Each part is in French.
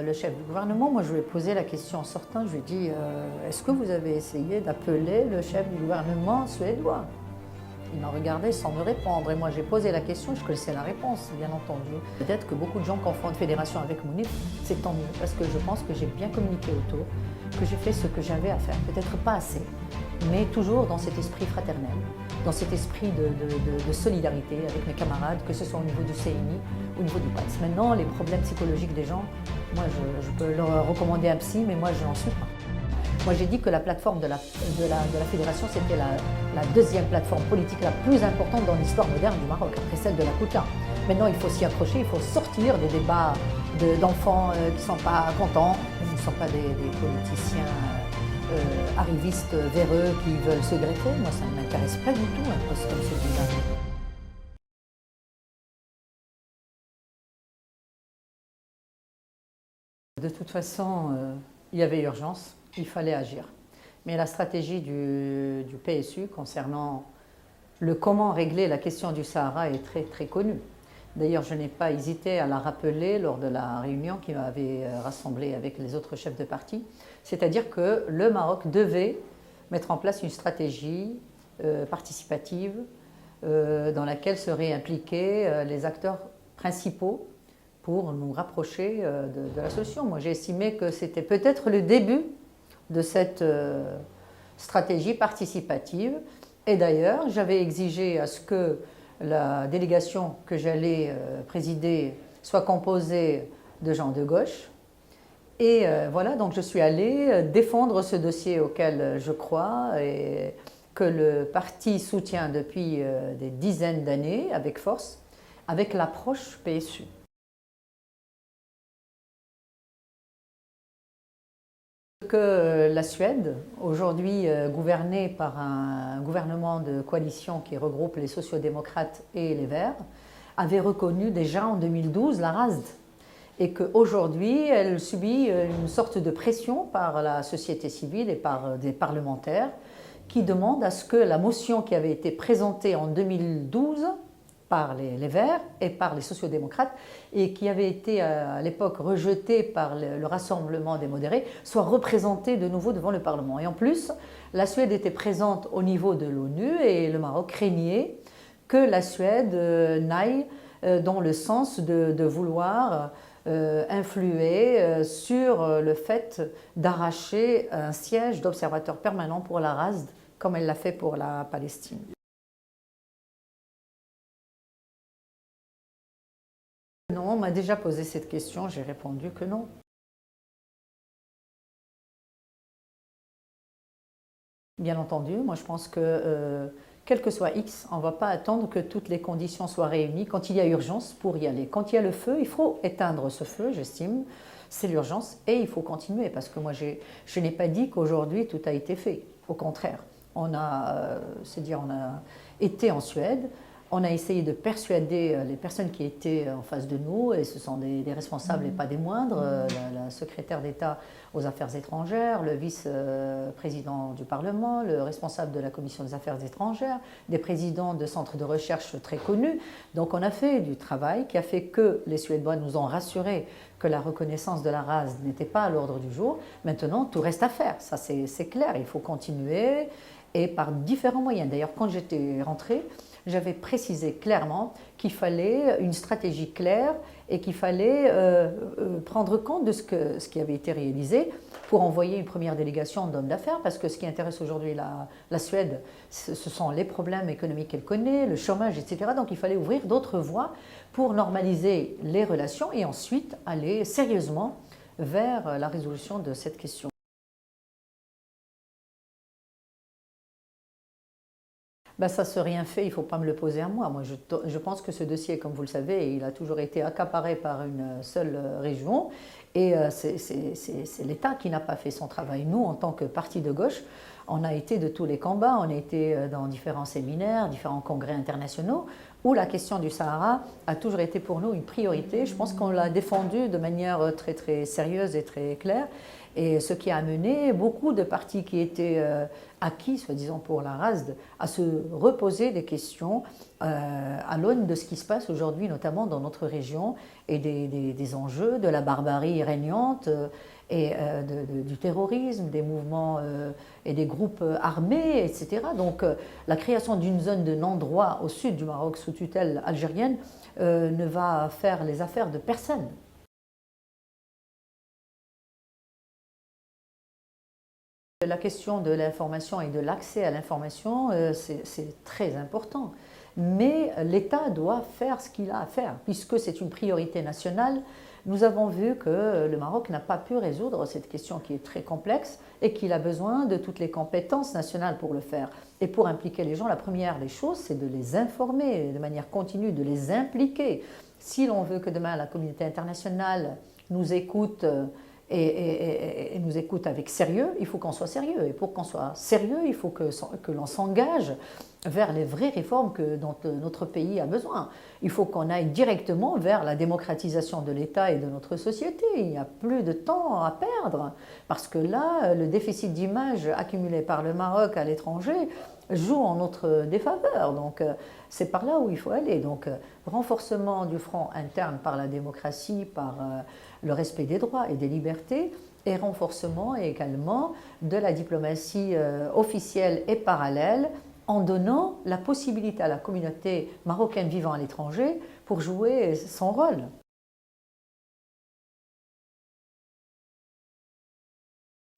Le chef du gouvernement, moi je lui ai posé la question en sortant, je lui ai dit est-ce que vous avez essayé d'appeler le chef du gouvernement suédois? Il m'a regardé sans me répondre et moi j'ai posé la question, je connaissais la réponse bien entendu. Peut-être que beaucoup de gens confondent fédération avec MONIF, c'est tant mieux parce que je pense que j'ai bien communiqué autour, que j'ai fait ce que j'avais à faire, peut-être pas assez, mais toujours dans cet esprit fraternel, dans cet esprit de solidarité avec mes camarades, que ce soit au niveau du CNI, au niveau du PATS. Maintenant, les problèmes psychologiques des gens, moi je peux leur recommander un psy, mais moi je n'en suis pas. Moi j'ai dit que la plateforme de la fédération, c'était la deuxième plateforme politique la plus importante dans l'histoire moderne du Maroc, après celle de la Kouta. Maintenant il faut s'y accrocher, il faut sortir des débats d'enfants qui ne sont pas contents, qui ne sont pas des politiciens arrivistes véreux qui veulent se greffer. Moi ça ne m'intéresse pas du tout un poste comme celui-là. De toute façon, il y avait urgence, il fallait agir. Mais la stratégie du PSU concernant le comment régler la question du Sahara est très très connue. D'ailleurs, je n'ai pas hésité à la rappeler lors de la réunion qui m'avait rassemblé avec les autres chefs de parti. C'est-à-dire que le Maroc devait mettre en place une stratégie participative dans laquelle seraient impliqués les acteurs principaux pour nous rapprocher de la solution. Moi, j'ai estimé que c'était peut-être le début de cette stratégie participative. Et d'ailleurs, j'avais exigé à ce que la délégation que j'allais présider soit composée de gens de gauche. Et voilà, donc je suis allée défendre ce dossier auquel je crois et que le parti soutient depuis des dizaines d'années avec force, avec l'approche PSU. Que la Suède, aujourd'hui gouvernée par un gouvernement de coalition qui regroupe les sociodémocrates et les Verts, avait reconnu déjà en 2012 la RASD et qu'aujourd'hui elle subit une sorte de pression par la société civile et par des parlementaires qui demandent à ce que la motion qui avait été présentée en 2012 par les Verts et par les sociodémocrates et qui avait été à l'époque rejetée par le Rassemblement des modérés, soit représentée de nouveau devant le Parlement. Et en plus, la Suède était présente au niveau de l'ONU et le Maroc craignait que la Suède n'aille dans le sens de vouloir influer sur le fait d'arracher un siège d'observateur permanent pour la RASD, comme elle l'a fait pour la Palestine. Non, on m'a déjà posé cette question, j'ai répondu que non. Bien entendu, moi je pense que quel que soit X, on ne va pas attendre que toutes les conditions soient réunies quand il y a urgence pour y aller. Quand il y a le feu, il faut éteindre ce feu, j'estime, c'est l'urgence et il faut continuer parce que moi je n'ai pas dit qu'aujourd'hui tout a été fait. Au contraire, on a été en Suède. On a essayé de persuader les personnes qui étaient en face de nous, et ce sont des responsables et pas des moindres, la secrétaire d'État aux Affaires étrangères, le vice-président du Parlement, le responsable de la Commission des Affaires étrangères, des présidents de centres de recherche très connus. Donc on a fait du travail qui a fait que les Suédois nous ont rassurés que la reconnaissance de la RASD n'était pas à l'ordre du jour. Maintenant, tout reste à faire, ça c'est clair, il faut continuer et par différents moyens. D'ailleurs, quand j'étais rentrée, j'avais précisé clairement qu'il fallait une stratégie claire et qu'il fallait prendre compte de ce qui avait été réalisé pour envoyer une première délégation d'hommes d'affaires, parce que ce qui intéresse aujourd'hui la Suède, ce sont les problèmes économiques qu'elle connaît, le chômage, etc. Donc il fallait ouvrir d'autres voies pour normaliser les relations et ensuite aller sérieusement vers la résolution de cette question. Ben, ça ne s'est rien fait, il ne faut pas me le poser à moi. Moi, je pense que ce dossier, comme vous le savez, il a toujours été accaparé par une seule région et c'est l'État qui n'a pas fait son travail. Nous, en tant que parti de gauche, on a été de tous les combats, on a été dans différents séminaires, différents congrès internationaux où la question du Sahara a toujours été pour nous une priorité. Je pense qu'on l'a défendue de manière très très sérieuse et très claire. Et ce qui a amené beaucoup de partis qui étaient acquis, soi-disant pour la RASD, à se reposer des questions à l'aune de ce qui se passe aujourd'hui, notamment dans notre région, et des enjeux de la barbarie régnante et du terrorisme, des mouvements et des groupes armés, etc. Donc la création d'une zone de non-droit au sud du Maroc sous tutelle algérienne ne va faire les affaires de personne. La question de l'information et de l'accès à l'information, c'est très important. Mais l'État doit faire ce qu'il a à faire, puisque c'est une priorité nationale. Nous avons vu que le Maroc n'a pas pu résoudre cette question qui est très complexe et qu'il a besoin de toutes les compétences nationales pour le faire. Et pour impliquer les gens, la première des choses, c'est de les informer de manière continue, de les impliquer. Si l'on veut que demain la communauté internationale nous écoute et nous écoute avec sérieux, il faut qu'on soit sérieux. Et pour qu'on soit sérieux, il faut que l'on s'engage vers les vraies réformes dont notre pays a besoin. Il faut qu'on aille directement vers la démocratisation de l'État et de notre société. Il n'y a plus de temps à perdre, parce que là, le déficit d'image accumulé par le Maroc à l'étranger joue en notre défaveur. Donc c'est par là où il faut aller. Donc renforcement du front interne par la démocratie, par le respect des droits et des libertés, et renforcement également de la diplomatie officielle et parallèle, en donnant la possibilité à la communauté marocaine vivant à l'étranger pour jouer son rôle.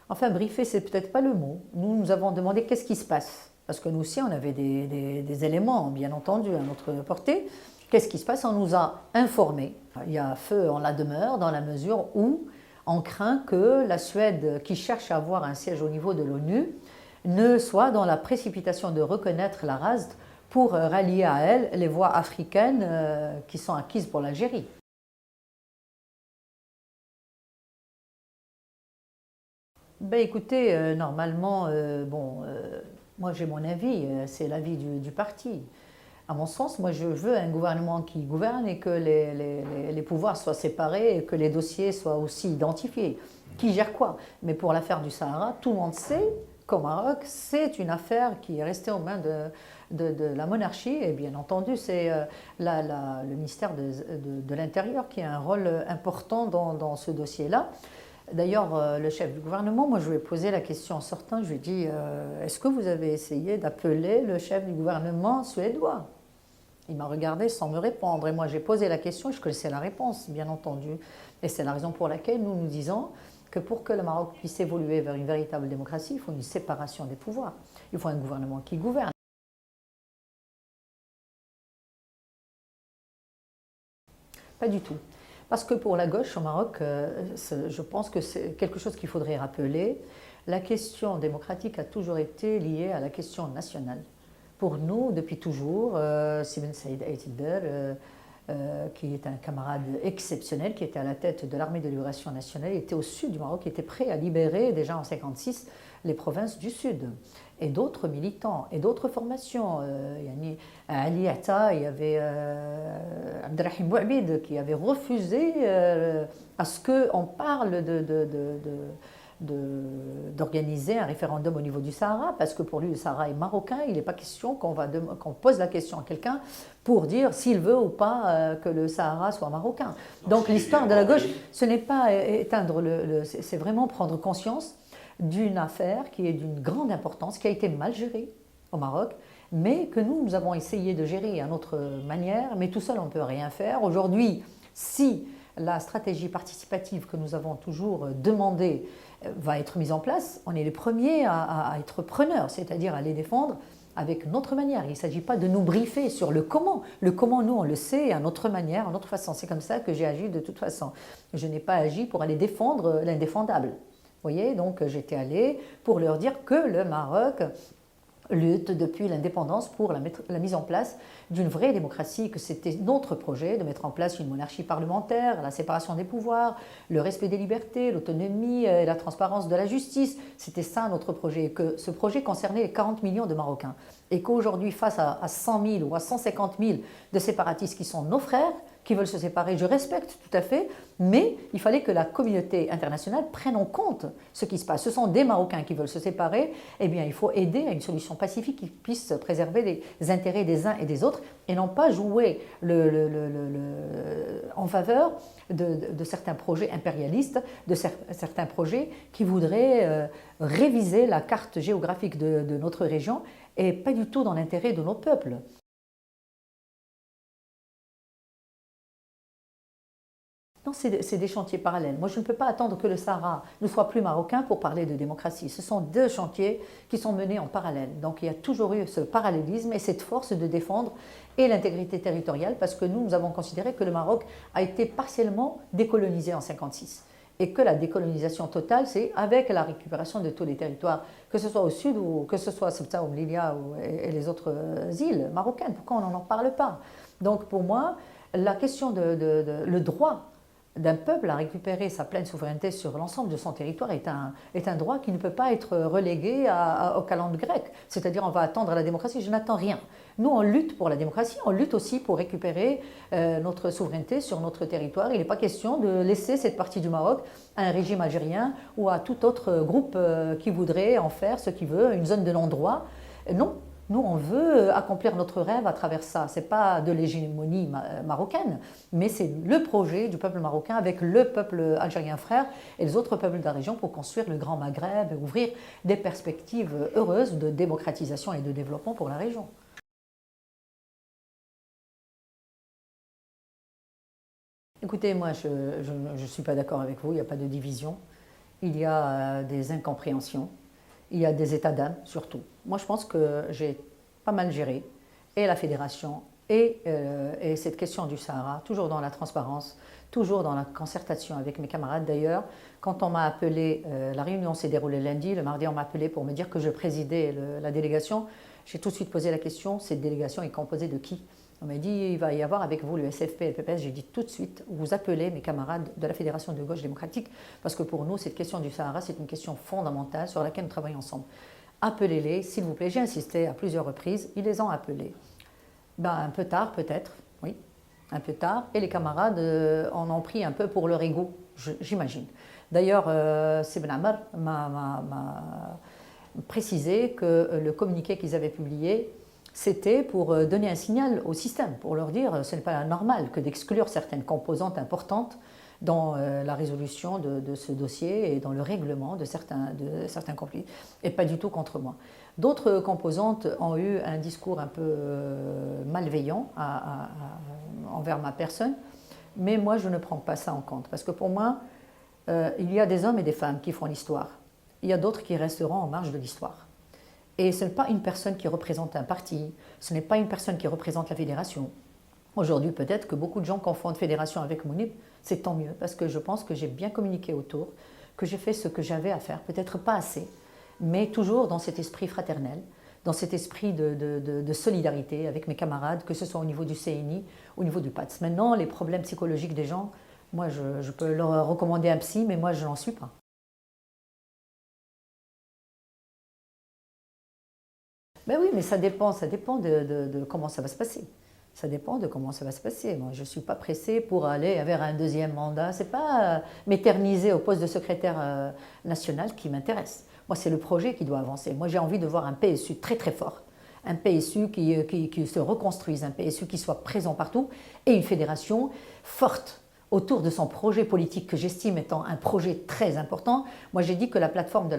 Enfin, briefer, c'est peut-être pas le mot. Nous avons demandé qu'est-ce qui se passe. Parce que nous aussi, on avait des éléments, bien entendu, à notre portée. Qu'est-ce qui se passe? On nous a informés. Il y a feu en la demeure dans la mesure où on craint que la Suède, qui cherche à avoir un siège au niveau de l'ONU, ne soit dans la précipitation de reconnaître la RASD pour rallier à elle les voix africaines qui sont acquises pour l'Algérie. Ben écoutez, normalement, moi j'ai mon avis, c'est l'avis du parti. À mon sens, moi je veux un gouvernement qui gouverne et que les pouvoirs soient séparés et que les dossiers soient aussi identifiés. Qui gère quoi? Mais pour l'affaire du Sahara, tout le monde sait qu'au Maroc, c'est une affaire qui est restée aux mains de la monarchie. Et bien entendu, c'est le ministère de l'Intérieur qui a un rôle important dans ce dossier-là. D'ailleurs, le chef du gouvernement, moi je lui ai posé la question en sortant, je lui ai dit est-ce que vous avez essayé d'appeler le chef du gouvernement suédois? Il m'a regardé sans me répondre. Et moi j'ai posé la question et je connaissais la réponse, bien entendu. Et c'est la raison pour laquelle nous disons que pour que le Maroc puisse évoluer vers une véritable démocratie, il faut une séparation des pouvoirs. Il faut un gouvernement qui gouverne. Pas du tout. Parce que pour la gauche au Maroc, je pense que c'est quelque chose qu'il faudrait rappeler. La question démocratique a toujours été liée à la question nationale. Pour nous, depuis toujours, Sibn Saïd Aïtidar, qui est un camarade exceptionnel, qui était à la tête de l'armée de libération nationale, était au sud du Maroc, était prêt à libérer déjà en 1956 les provinces du sud. Et d'autres militants, et d'autres formations. Ali Atta, il y avait Abdelrahim Bouabid qui avait refusé à ce qu'on parle d'organiser un référendum au niveau du Sahara, parce que pour lui le Sahara est marocain, il n'est pas question qu'on pose la question à quelqu'un pour dire s'il veut ou pas que le Sahara soit marocain. Donc l'histoire de la gauche, ce n'est pas éteindre c'est vraiment prendre conscience d'une affaire qui est d'une grande importance, qui a été mal gérée au Maroc, mais que nous avons essayé de gérer à notre manière, mais tout seul on ne peut rien faire. Aujourd'hui, si la stratégie participative que nous avons toujours demandée va être mise en place, on est les premiers à être preneurs, c'est-à-dire à les défendre avec notre manière. Il ne s'agit pas de nous briefer sur le comment. Le comment, nous, on le sait à notre manière, à notre façon. C'est comme ça que j'ai agi de toute façon. Je n'ai pas agi pour aller défendre l'indéfendable. Vous voyez, donc j'étais allée pour leur dire que le Maroc lutte depuis l'indépendance pour la mise en place d'une vraie démocratie, que c'était notre projet de mettre en place une monarchie parlementaire, la séparation des pouvoirs, le respect des libertés, l'autonomie et la transparence de la justice. C'était ça notre projet, et que ce projet concernait les 40 millions de Marocains. Et qu'aujourd'hui, face à 100 000 ou à 150 000 de séparatistes qui sont nos frères, qui veulent se séparer, je respecte tout à fait, mais il fallait que la communauté internationale prenne en compte ce qui se passe. Ce sont des Marocains qui veulent se séparer, eh bien il faut aider à une solution pacifique qui puisse préserver les intérêts des uns et des autres et non pas jouer en faveur de certains projets impérialistes, de certains projets qui voudraient réviser la carte géographique de notre région et pas du tout dans l'intérêt de nos peuples. Non, c'est des chantiers parallèles. Moi, je ne peux pas attendre que le Sahara ne soit plus marocain pour parler de démocratie. Ce sont deux chantiers qui sont menés en parallèle. Donc, il y a toujours eu ce parallélisme et cette force de défendre et l'intégrité territoriale parce que nous avons considéré que le Maroc a été partiellement décolonisé en 1956 et que la décolonisation totale, c'est avec la récupération de tous les territoires, que ce soit au sud ou que ce soit Ceuta ou Melilla et les autres îles marocaines. Pourquoi on n'en parle pas? Donc, pour moi, la question le droit d'un peuple à récupérer sa pleine souveraineté sur l'ensemble de son territoire est un droit qui ne peut pas être relégué aux calendes grecques. C'est-à-dire on va attendre la démocratie, je n'attends rien. Nous, on lutte pour la démocratie, on lutte aussi pour récupérer notre souveraineté sur notre territoire. Il n'est pas question de laisser cette partie du Maroc à un régime algérien ou à tout autre groupe qui voudrait en faire ce qu'il veut, une zone de non-droit. Non. Nous, on veut accomplir notre rêve à travers ça. Ce n'est pas de l'hégémonie marocaine, mais c'est le projet du peuple marocain avec le peuple algérien frère et les autres peuples de la région pour construire le Grand Maghreb et ouvrir des perspectives heureuses de démocratisation et de développement pour la région. Écoutez, moi, je ne suis pas d'accord avec vous, il n'y a pas de division. Il y a des incompréhensions. Il y a des états d'âme, surtout. Moi, je pense que j'ai pas mal géré, et la fédération, et cette question du Sahara, toujours dans la transparence, toujours dans la concertation avec mes camarades. D'ailleurs, quand on m'a appelé, la réunion s'est déroulée lundi, le mardi, on m'a appelé pour me dire que je présidais la délégation. J'ai tout de suite posé la question, cette délégation est composée de qui? On m'a dit, il va y avoir avec vous le SFP et le PPS. J'ai dit tout de suite, vous appelez mes camarades de la Fédération de gauche démocratique, parce que pour nous, cette question du Sahara, c'est une question fondamentale sur laquelle nous travaillons ensemble. Appelez-les, s'il vous plaît. J'ai insisté à plusieurs reprises, ils les ont appelés. Ben, un peu tard, peut-être, oui, un peu tard. Et les camarades en ont pris un peu pour leur ego, j'imagine. D'ailleurs, Sibn Amar m'a précisé que le communiqué qu'ils avaient publié, c'était pour donner un signal au système, pour leur dire ce n'est pas normal que d'exclure certaines composantes importantes dans la résolution de ce dossier et dans le règlement de certains conflits, et pas du tout contre moi. D'autres composantes ont eu un discours un peu malveillant envers ma personne, mais moi je ne prends pas ça en compte, parce que pour moi, il y a des hommes et des femmes qui font l'histoire. Il y a d'autres qui resteront en marge de l'histoire. Et ce n'est pas une personne qui représente un parti, ce n'est pas une personne qui représente la fédération. Aujourd'hui, peut-être que beaucoup de gens confondent fédération avec Mounib, c'est tant mieux, parce que je pense que j'ai bien communiqué autour, que j'ai fait ce que j'avais à faire, peut-être pas assez, mais toujours dans cet esprit fraternel, dans cet esprit de solidarité avec mes camarades, que ce soit au niveau du CNI, au niveau du PATS. Maintenant, les problèmes psychologiques des gens, moi je peux leur recommander un psy, mais moi je n'en suis pas. Ben oui, mais ça dépend de comment ça va se passer. Ça dépend de comment ça va se passer. Moi, je ne suis pas pressée pour aller vers un deuxième mandat. Ce n'est pas m'éterniser au poste de secrétaire national qui m'intéresse. Moi, c'est le projet qui doit avancer. Moi, j'ai envie de voir un PSU très très fort, un PSU qui se reconstruise, un PSU qui soit présent partout et une fédération forte autour de son projet politique que j'estime étant un projet très important. Moi, j'ai dit que la plateforme de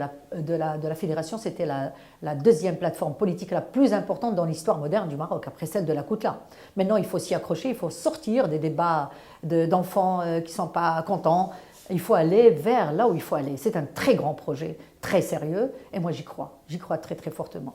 la fédération, c'était la deuxième plateforme politique la plus importante dans l'histoire moderne du Maroc, après celle de la Koutla. Maintenant, il faut s'y accrocher, il faut sortir des débats d'enfants qui ne sont pas contents. Il faut aller vers là où il faut aller. C'est un très grand projet, très sérieux, et moi j'y crois très très fortement.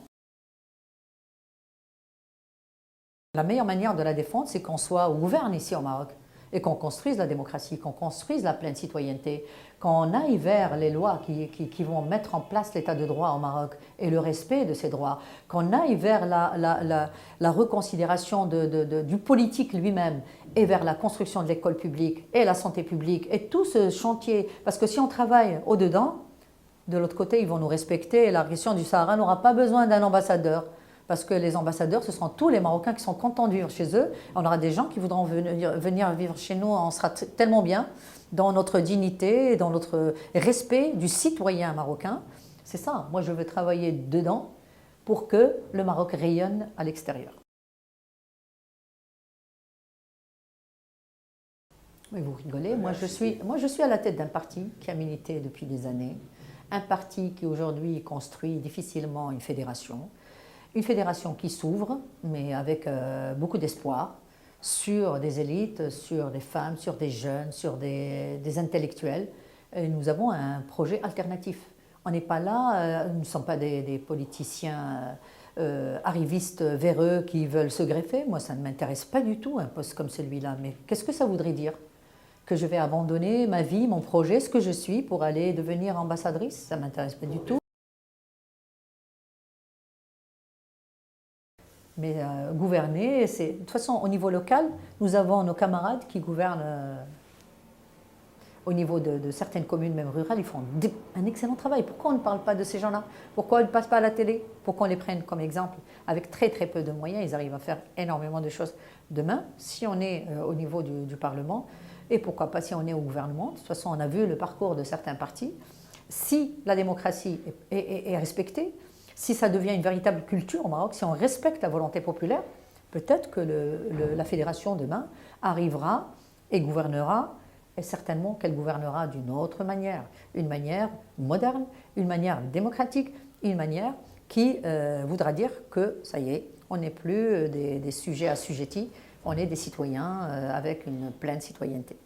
La meilleure manière de la défendre, c'est qu'on soit gouverne ici au Maroc et qu'on construise la démocratie, qu'on construise la pleine citoyenneté, qu'on aille vers les lois qui vont mettre en place l'état de droit au Maroc et le respect de ces droits, qu'on aille vers la reconsidération du politique lui-même et vers la construction de l'école publique et la santé publique et tout ce chantier. Parce que si on travaille au-dedans, de l'autre côté, ils vont nous respecter et la question du Sahara n'aura pas besoin d'un ambassadeur. parce que les ambassadeurs, ce seront tous les Marocains qui sont contents de vivre chez eux. On aura des gens qui voudront venir vivre chez nous, on sera tellement bien dans notre dignité, dans notre respect du citoyen marocain. C'est ça, moi je veux travailler dedans pour que le Maroc rayonne à l'extérieur. Mais vous rigolez, moi je suis à la tête d'un parti qui a milité depuis des années, un parti qui aujourd'hui construit difficilement une fédération qui s'ouvre, mais avec beaucoup d'espoir, sur des élites, sur des femmes, sur des jeunes, sur des intellectuels. Et nous avons un projet alternatif. On n'est pas là, nous ne sommes pas des politiciens arrivistes véreux qui veulent se greffer. Moi, ça ne m'intéresse pas du tout, un poste comme celui-là. Mais qu'est-ce que ça voudrait dire? Que je vais abandonner ma vie, mon projet, ce que je suis pour aller devenir ambassadrice? Ça ne m'intéresse pas du tout. Mais gouverner, c'est... De toute façon, au niveau local, nous avons nos camarades qui gouvernent au niveau de certaines communes, même rurales, ils font un excellent travail. Pourquoi on ne parle pas de ces gens-là? Pourquoi ils ne passent pas à la télé? Pourquoi on les prenne comme exemple? Avec très très peu de moyens, ils arrivent à faire énormément de choses. Demain, si on est au niveau du Parlement, et pourquoi pas si on est au gouvernement, de toute façon on a vu le parcours de certains partis, si la démocratie est respectée, si ça devient une véritable culture au Maroc, si on respecte la volonté populaire, peut-être que la fédération demain arrivera et gouvernera, et certainement qu'elle gouvernera d'une autre manière, une manière moderne, une manière démocratique, une manière qui voudra dire que, ça y est, on n'est plus des sujets assujettis, on est des citoyens avec une pleine citoyenneté.